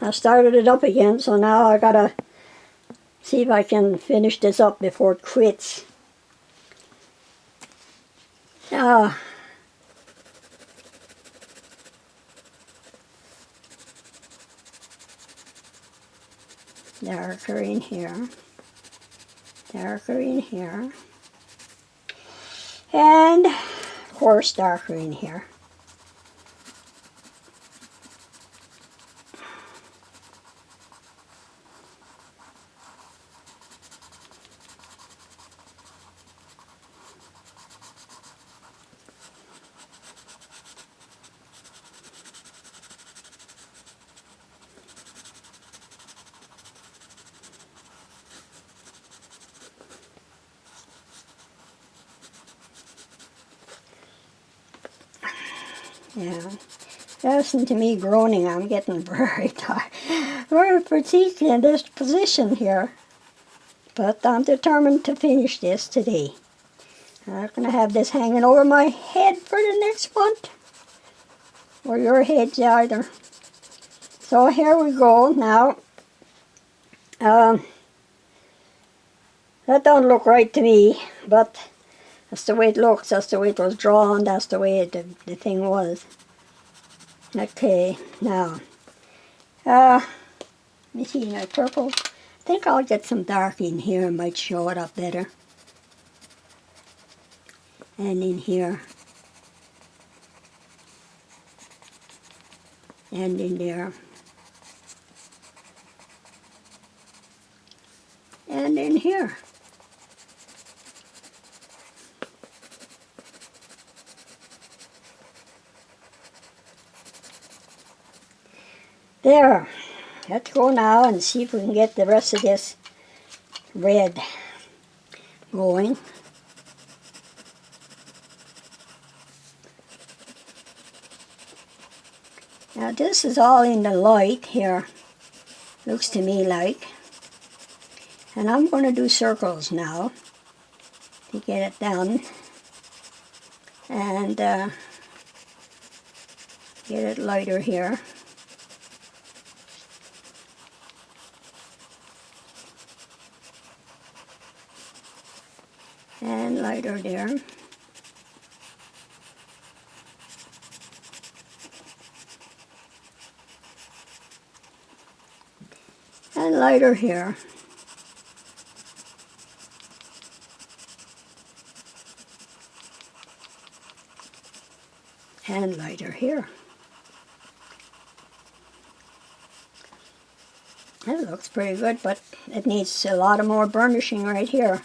I started it up again, so now I gotta see if I can finish this up before it quits. Darker in here, darker in here, and of course darker in here. Yeah, listen to me groaning. I'm getting very tired, very fatigued in this position here. But I'm determined to finish this today. I'm not going to have this hanging over my head for the next month, or your heads either. So here we go now. That don't look right to me, but that's the way it looks, that's the way it was drawn, that's the way the thing was. Okay, now, let me see my purple. I think I'll get some dark in here, might show it up better. And in here. And in there. And in here. There. Let's go now and see if we can get the rest of this red going. Now this is all in the light here, looks to me like. And I'm going to do circles now to get it done. And get it lighter here. And lighter there. And lighter here. And lighter here. That looks pretty good, but it needs a lot of more burnishing right here.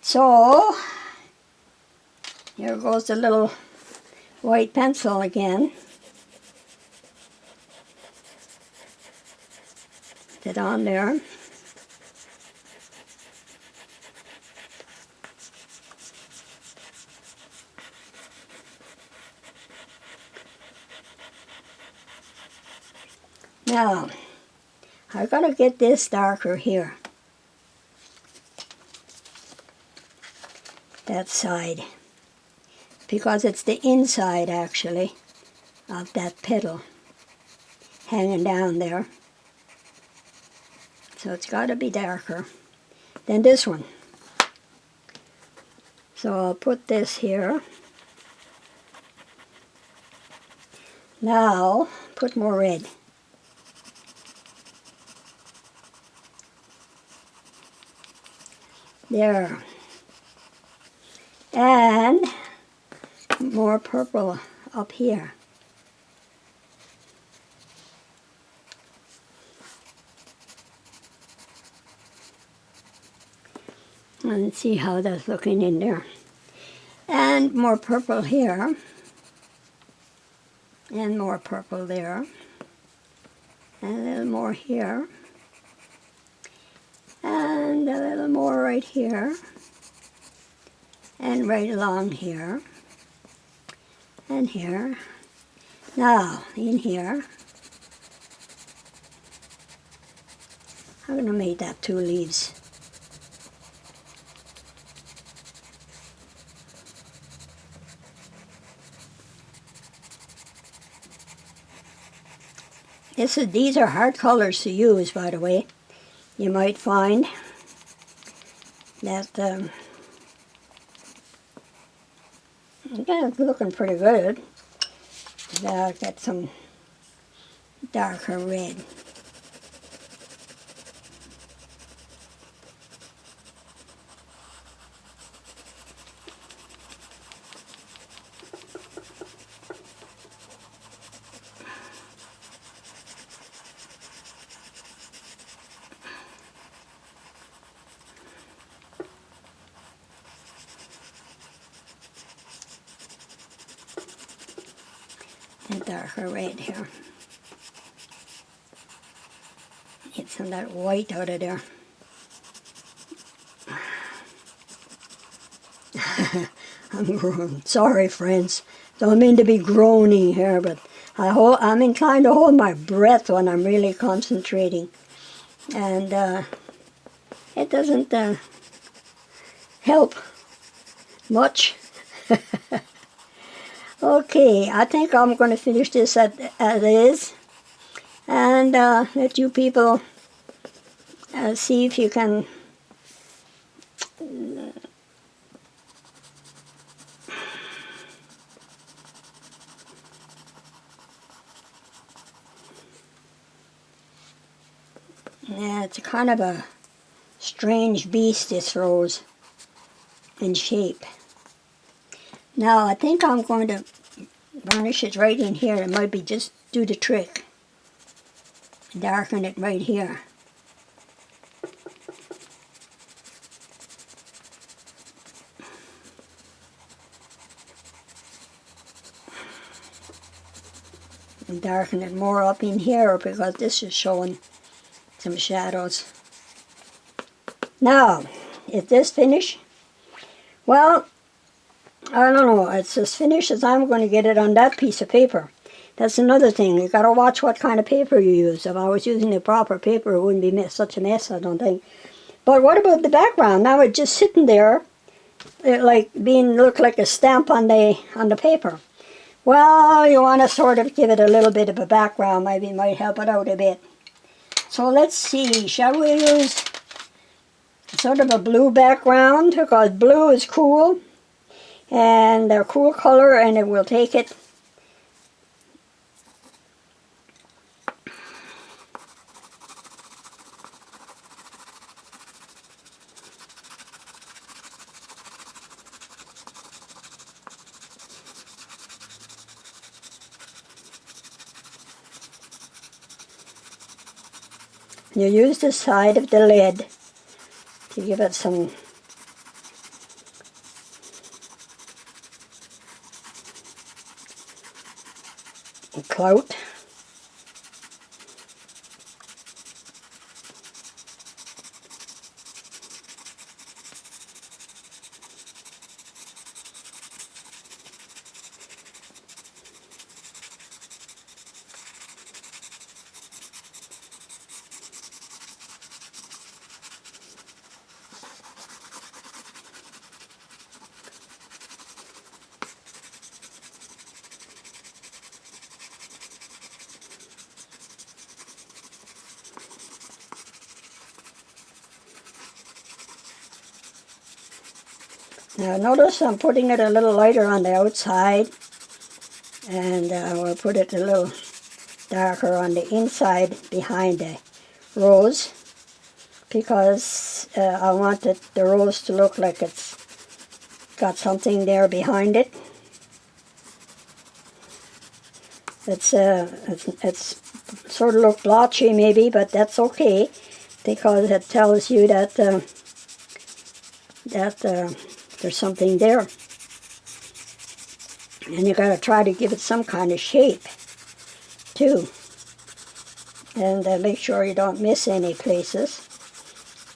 So, here goes the little white pencil again. Put it on there. Now, I've got to get this darker here. That side. Because it's the inside, actually, of that petal hanging down there. So it's got to be darker than this one. So I'll put this here. Now, put more red. There. And more purple up here. And see how that's looking in there. And more purple here. And more purple there. And a little more here. And a little more right here. And right along here. And here. Now, in here. I'm going to make that 2 leaves. These are hard colors to use, by the way. You might find that yeah, it's looking pretty good. I'll get some darker red. And darker red here. Get some of that white out of there. Sorry, friends. Don't mean to be groaning here, but I'm inclined to hold my breath when I'm really concentrating. And it doesn't help much. Okay, I think I'm going to finish this as is. And let you people see if you can yeah, it's kind of a strange beast, this rose, in shape. Now, I think I'm going to varnish it right in here. It might be just do the trick. Darken it right here. And darken it more up in here because this is showing some shadows. Now, is this finished? Well, I don't know. It's as finished as I'm going to get it on that piece of paper. That's another thing. You got to watch what kind of paper you use. If I was using the proper paper, it wouldn't be such a mess, I don't think. But what about the background? Now it's just sitting there, like look like a stamp on the paper. Well, you want to sort of give it a little bit of a background. Maybe it might help it out a bit. So let's see. Shall we use sort of a blue background? Because blue is cool. And they're cool color, and it will take it. You use the side of the lid to give it some clout. Now notice I'm putting it a little lighter on the outside, and we'll put it a little darker on the inside behind the rose, because I want the rose to look like it's got something there behind it. It's sort of look blotchy maybe, but that's okay, because it tells you that there's something there. And you got to try to give it some kind of shape too, and make sure you don't miss any places.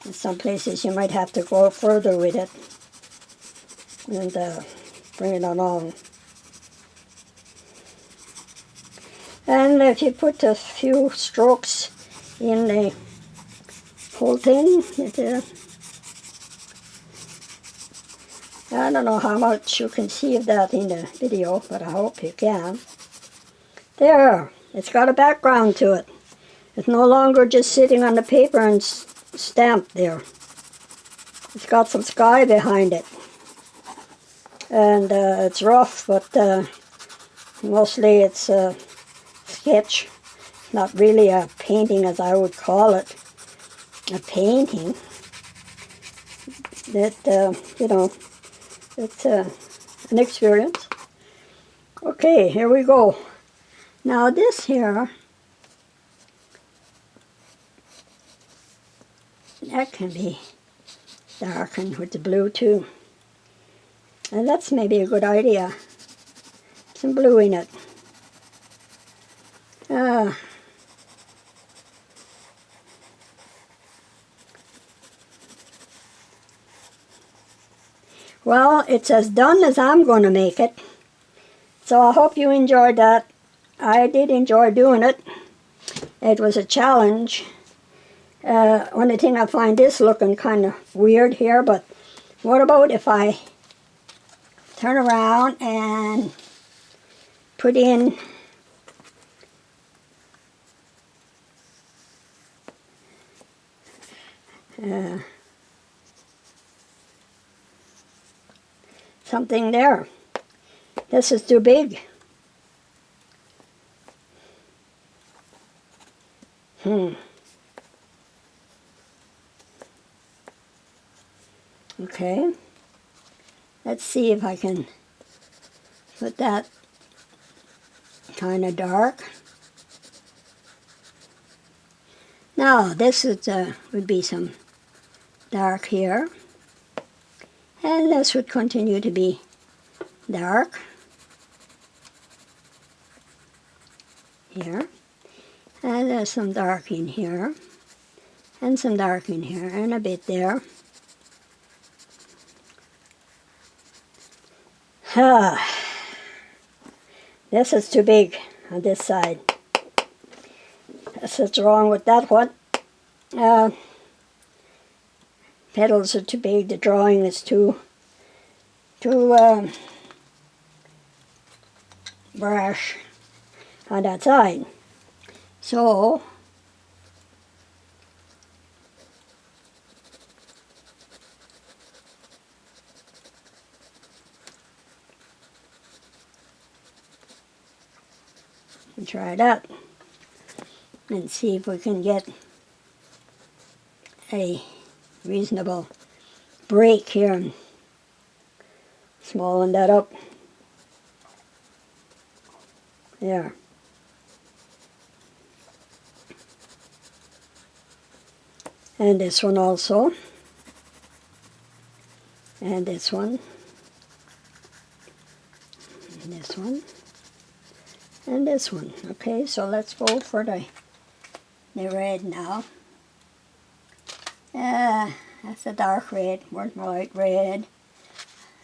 In some places you might have to go further with it and bring it along. And if you put a few strokes in the whole thing, I don't know how much you can see of that in the video, but I hope you can. There, It's got a background to it. It's no longer just sitting on the paper and stamped there. It's got some sky behind it. And it's rough, but mostly it's a sketch. Not really a painting as I would call it. A painting. That, you know, it's an experience. Okay, here we go. Now this here, that can be darkened with the blue too. And that's maybe a good idea. Some blue in it. Well, it's as done as I'm going to make it. So I hope you enjoyed that. I did enjoy doing it. It was a challenge. Only thing I find this looking kind of weird here, but what about if I turn around and put in something there. This is too big. Okay. Let's see if I can put that kind of dark. Now this is, would be some dark here. And this would continue to be dark here. And there's some dark in here. And some dark in here. And a bit there. This is too big on this side. That's what's wrong with that one. Petals are too big. The drawing is too brash on that side. So try that and see if we can get a reasonable break here and smallen that up. There. And this one also. And this one. And this one. And this one. Okay, so let's go for the red now. That's a dark red, more light red.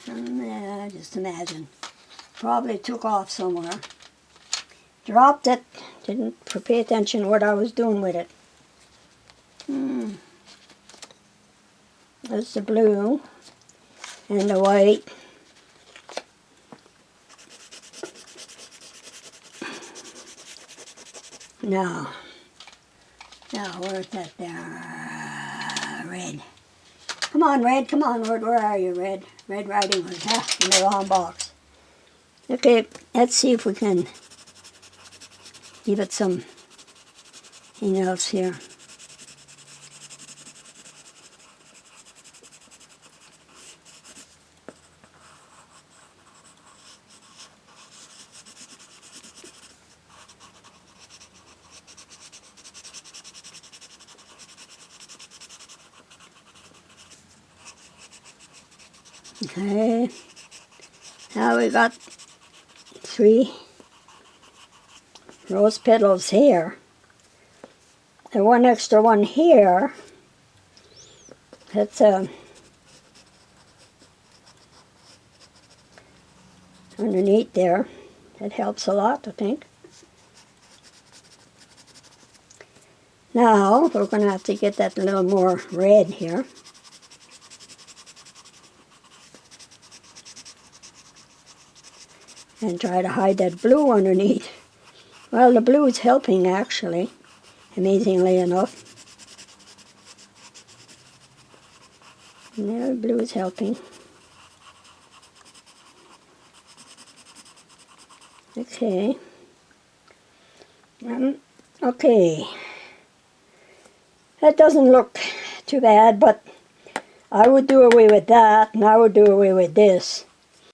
Just imagine. Probably took off somewhere. Dropped it. Didn't pay attention what I was doing with it. That's the blue and the white. Now, where's that there? Red. Come on, red, come on, Lord, where are you, red? Red Riding Hood, in the wrong box. Okay, let's see if we can give it something else here. Okay, now we got 3 rose petals here. And one extra one here. That's underneath there. That helps a lot, I think. Now we're going to have to get that a little more red here. And try to hide that blue underneath. Well, the blue is helping actually, amazingly enough. Yeah, the blue is helping. Okay. Okay. That doesn't look too bad, but I would do away with that, and I would do away with this.